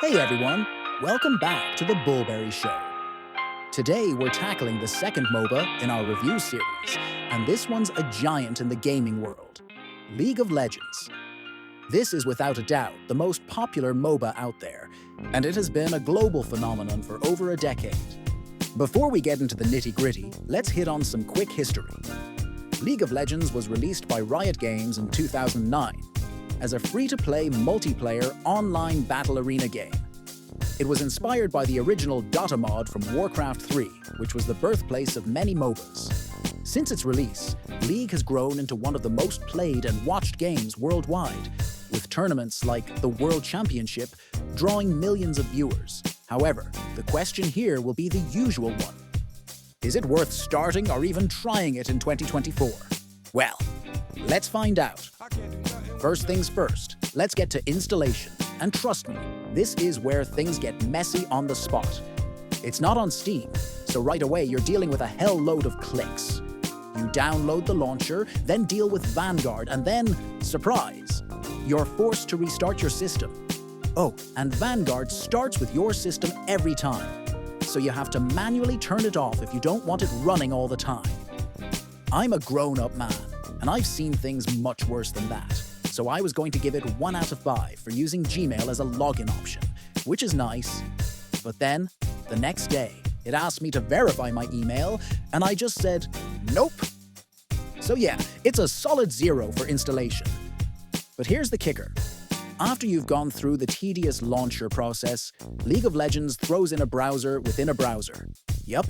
Hey everyone, welcome back to the Bullberry Show. Today we're tackling the second MOBA in our review series, and this one's a giant in the gaming world, League of Legends. This is without a doubt the most popular MOBA out there, and it has been a global phenomenon for over a decade. Before we get into the nitty-gritty, let's hit on some quick history. League of Legends was released by Riot Games in 2009 as a free-to-play multiplayer online battle arena game. It was inspired by the original Dota mod from Warcraft 3, which was the birthplace of many MOBAs. Since its release, League has grown into one of the most played and watched games worldwide, with tournaments like the World Championship drawing millions of viewers. However, the question here will be the usual one. Is it worth starting or even trying it in 2024? Well, let's find out. First things first, let's get to installation. And trust me, this is where things get messy on the spot. It's not on Steam, so right away you're dealing with a hell load of clicks. You download the launcher, then deal with Vanguard, and then, surprise, you're forced to restart your system. Oh, and Vanguard starts with your system every time, so you have to manually turn it off if you don't want it running all the time. I'm a grown-up man, and I've seen things much worse than that. So I was going to give it 1 out of 5 for using Gmail as a login option, which is nice. But then, the next day, it asked me to verify my email, and I just said, nope. So yeah, it's a solid 0 for installation. But here's the kicker. After you've gone through the tedious launcher process, League of Legends throws in a browser within a browser. Yup.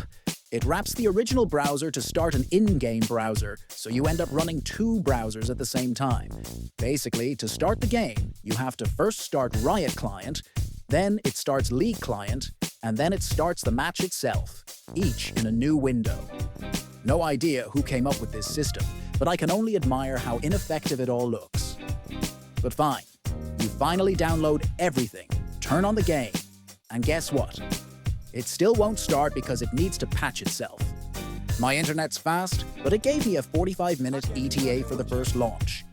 It wraps the original browser to start an in-game browser, so you end up running 2 browsers at the same time. Basically, to start the game, you have to first start Riot Client, then it starts League Client, and then it starts the match itself, each in a new window. No idea who came up with this system, but I can only admire how ineffective it all looks. But fine, you finally download everything, turn on the game, and guess what? It still won't start because it needs to patch itself. My internet's fast, but it gave me a 45-minute ETA for the first launch.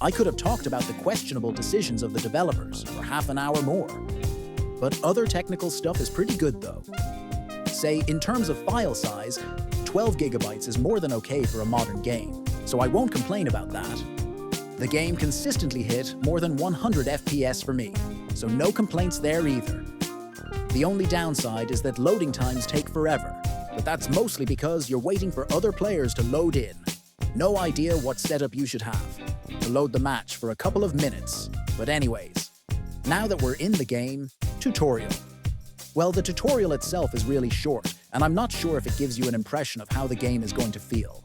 I could have talked about the questionable decisions of the developers for half an hour more. But other technical stuff is pretty good though. Say, in terms of file size, 12 gigabytes is more than okay for a modern game, so I won't complain about that. The game consistently hit more than 100 FPS for me, so no complaints there either. The only downside is that loading times take forever, but that's mostly because you're waiting for other players to load in. No idea what setup you should have to load the match for a couple of minutes. But anyways, now that we're in the game, tutorial. Well, the tutorial itself is really short, and I'm not sure if it gives you an impression of how the game is going to feel.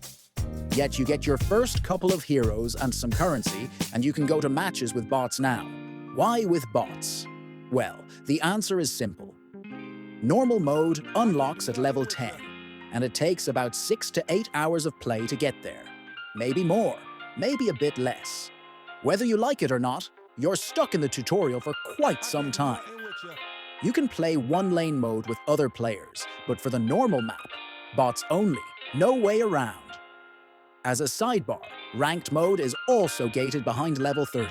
Yet you get your first couple of heroes and some currency, and you can go to matches with bots now. Why with bots? Well, the answer is simple. Normal mode unlocks at level 10, and it takes about 6 to 8 hours of play to get there. Maybe more, maybe a bit less. Whether you like it or not, you're stuck in the tutorial for quite some time. You can play one-lane mode with other players, but for the normal map, bots only, no way around. As a sidebar, ranked mode is also gated behind level 30.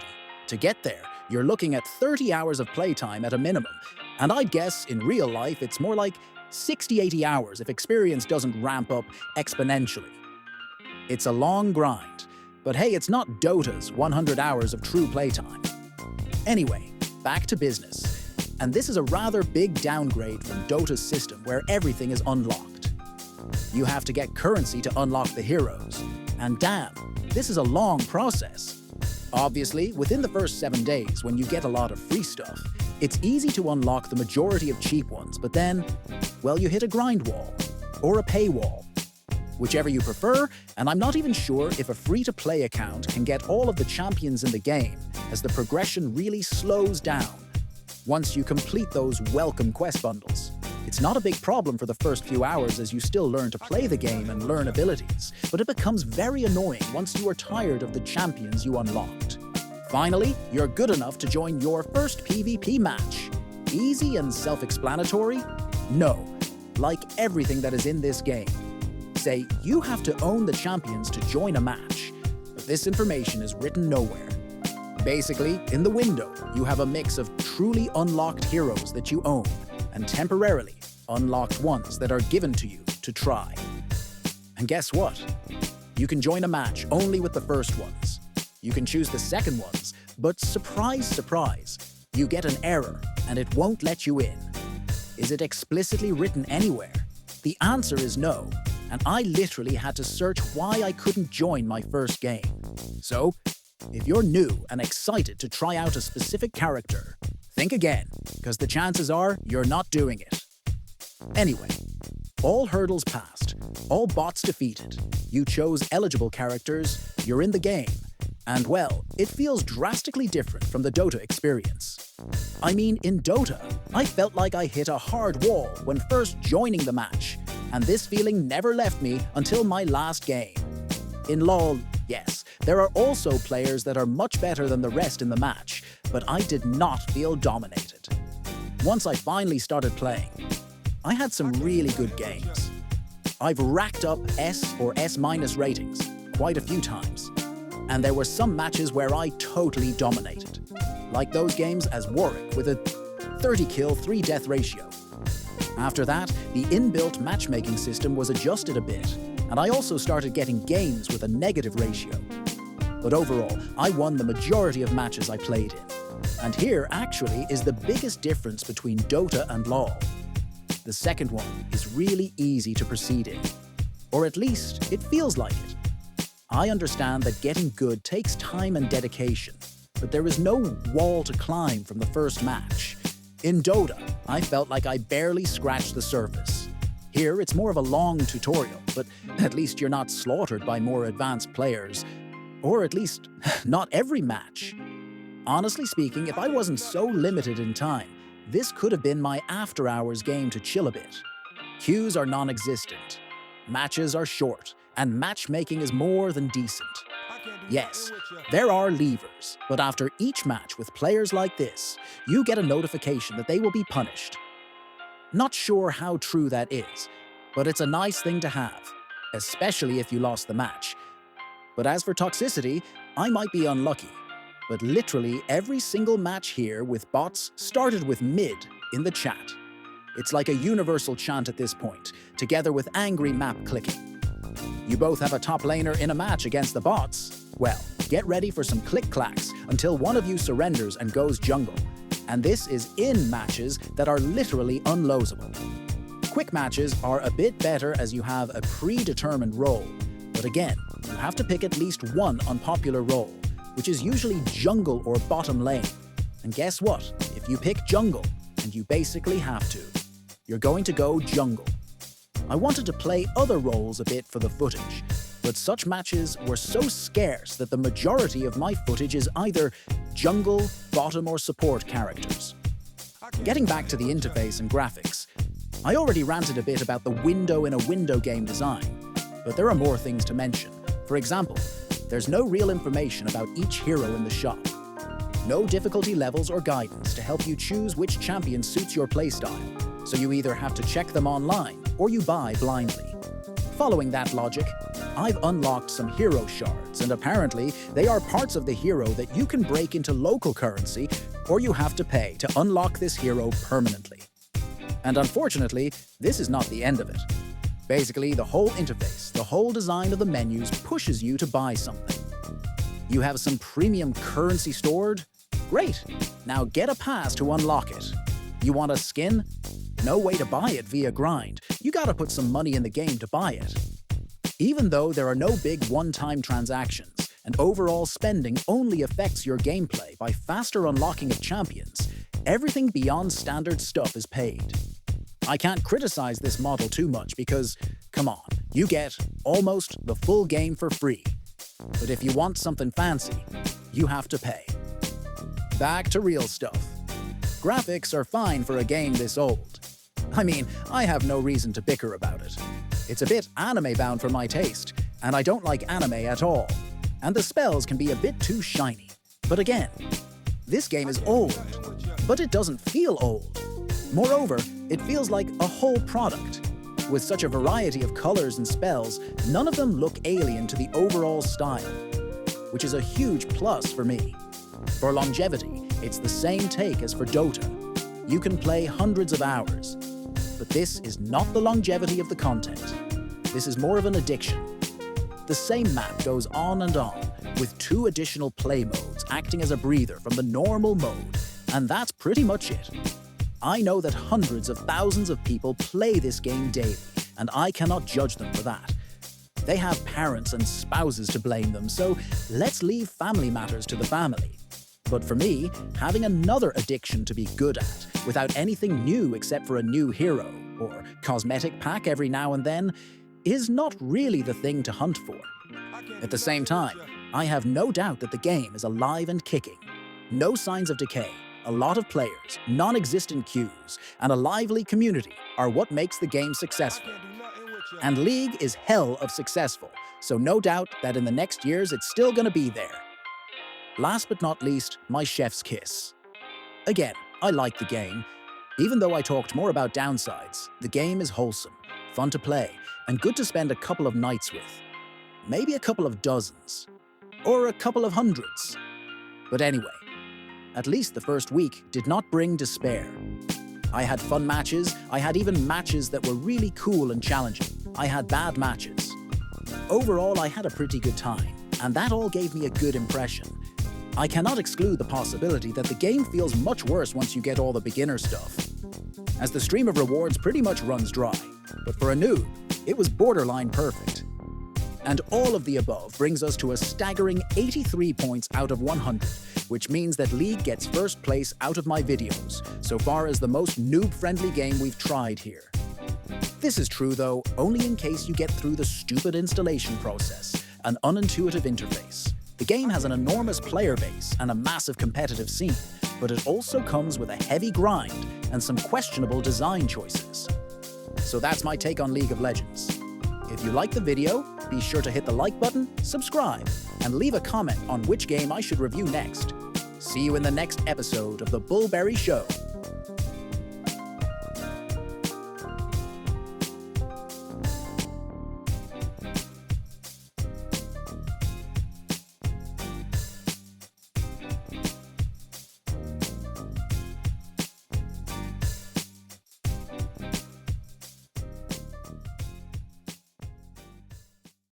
To get there, you're looking at 30 hours of playtime at a minimum, and I'd guess in real life it's more like 60-80 hours if experience doesn't ramp up exponentially. It's a long grind, but hey, it's not Dota's 100 hours of true playtime. Anyway, back to business. And this is a rather big downgrade from Dota's system where everything is unlocked. You have to get currency to unlock the heroes, and damn, this is a long process. Obviously, within the first 7 days, when you get a lot of free stuff, it's easy to unlock the majority of cheap ones, but then, well, you hit a grind wall, or a paywall. Whichever you prefer, and I'm not even sure if a free-to-play account can get all of the champions in the game, as the progression really slows down once you complete those welcome quest bundles. It's not a big problem for the first few hours as you still learn to play the game and learn abilities, but it becomes very annoying once you are tired of the champions you unlocked. Finally, you're good enough to join your first PvP match. Easy and self-explanatory? No, like everything that is in this game. Say, you have to own the champions to join a match, but this information is written nowhere. Basically, in the window, you have a mix of truly unlocked heroes that you own and temporarily unlocked ones that are given to you to try. And guess what? You can join a match only with the first ones. You can choose the second ones, but surprise, surprise, you get an error and it won't let you in. Is it explicitly written anywhere? The answer is no, and I literally had to search why I couldn't join my first game. So, if you're new and excited to try out a specific character, think again, because the chances are you're not doing it. Anyway, all hurdles passed, all bots defeated, you chose eligible characters, you're in the game, and well, it feels drastically different from the Dota experience. I mean, in Dota, I felt like I hit a hard wall when first joining the match, and this feeling never left me until my last game. In LoL, yes, there are also players that are much better than the rest in the match, but I did not feel dominated. Once I finally started playing, I had some really good games. I've racked up S or S- ratings quite a few times, and there were some matches where I totally dominated, like those games as Warwick with a 30-kill, 3-death ratio. After that, the inbuilt matchmaking system was adjusted a bit, and I also started getting games with a negative ratio. But overall, I won the majority of matches I played in. And here actually is the biggest difference between Dota and LoL. The second one is really easy to proceed in, or at least it feels like it. I understand that getting good takes time and dedication, but there is no wall to climb from the first match. In Dota, I felt like I barely scratched the surface. Here, it's more of a long tutorial, but at least you're not slaughtered by more advanced players. Or at least, not every match. Honestly speaking, if I wasn't so limited in time, this could have been my after-hours game to chill a bit. Queues are non-existent, matches are short, and matchmaking is more than decent. Yes, there are levers, but after each match with players like this, you get a notification that they will be punished. Not sure how true that is, but it's a nice thing to have, especially if you lost the match. But as for toxicity, I might be unlucky, but literally every single match here with bots started with mid in the chat. It's like a universal chant at this point, together with angry map clicking. You both have a top laner in a match against the bots? Well, get ready for some click-clacks until one of you surrenders and goes jungle. And this is in matches that are literally unlosable. Quick matches are a bit better as you have a predetermined role, but again, you have to pick at least one unpopular role, which is usually jungle or bottom lane. And guess what? If you pick jungle, and you basically have to, you're going to go jungle. I wanted to play other roles a bit for the footage, but such matches were so scarce that the majority of my footage is either jungle, bottom, or support characters. Getting back to the interface and graphics, I already ranted a bit about the window in a window game design, but there are more things to mention. For example, there's no real information about each hero in the shop. No difficulty levels or guidance to help you choose which champion suits your playstyle, so you either have to check them online or you buy blindly. Following that logic, I've unlocked some hero shards, and apparently they are parts of the hero that you can break into local currency, or you have to pay to unlock this hero permanently. And unfortunately, this is not the end of it. Basically, the whole interface, the whole design of the menus pushes you to buy something. You have some premium currency stored? Great! Now get a pass to unlock it. You want a skin? No way to buy it via grind. You gotta put some money in the game to buy it. Even though there are no big one-time transactions, and overall spending only affects your gameplay by faster unlocking of champions, everything beyond standard stuff is paid. I can't criticize this model too much because, come on, you get almost the full game for free. But if you want something fancy, you have to pay. Back to real stuff. Graphics are fine for a game this old. I mean, I have no reason to bicker about it. It's a bit anime-bound for my taste, and I don't like anime at all. And the spells can be a bit too shiny. But again, this game is old, but it doesn't feel old. Moreover, it feels like a whole product. With such a variety of colors and spells, none of them look alien to the overall style, which is a huge plus for me. For longevity, it's the same take as for Dota. You can play hundreds of hours, but this is not the longevity of the content. This is more of an addiction. The same map goes on and on, with 2 additional play modes acting as a breather from the normal mode, and that's pretty much it. I know that hundreds of thousands of people play this game daily, and I cannot judge them for that. They have parents and spouses to blame them, so let's leave family matters to the family. But for me, having another addiction to be good at, without anything new except for a new hero, or cosmetic pack every now and then, is not really the thing to hunt for. At the same time, I have no doubt that the game is alive and kicking. No signs of decay, a lot of players, non-existent queues, and a lively community are what makes the game successful. And League is hell of successful, so no doubt that in the next years it's still gonna be there. Last but not least, my chef's kiss. Again, I like the game. Even though I talked more about downsides, the game is wholesome, fun to play, and good to spend a couple of nights with. Maybe a couple of dozens. Or a couple of hundreds. But anyway, at least the first week did not bring despair. I had fun matches, I had even matches that were really cool and challenging. I had bad matches. Overall, I had a pretty good time, and that all gave me a good impression. I cannot exclude the possibility that the game feels much worse once you get all the beginner stuff, as the stream of rewards pretty much runs dry. But for a noob, it was borderline perfect. And all of the above brings us to a staggering 83 points out of 100, which means that League gets first place out of my videos, so far as the most noob-friendly game we've tried here. This is true, though, only in case you get through the stupid installation process, an unintuitive interface. The game has an enormous player base and a massive competitive scene, but it also comes with a heavy grind and some questionable design choices. So that's my take on League of Legends. If you like the video, be sure to hit the like button, subscribe, and leave a comment on which game I should review next. See you in the next episode of the Bullberry Show.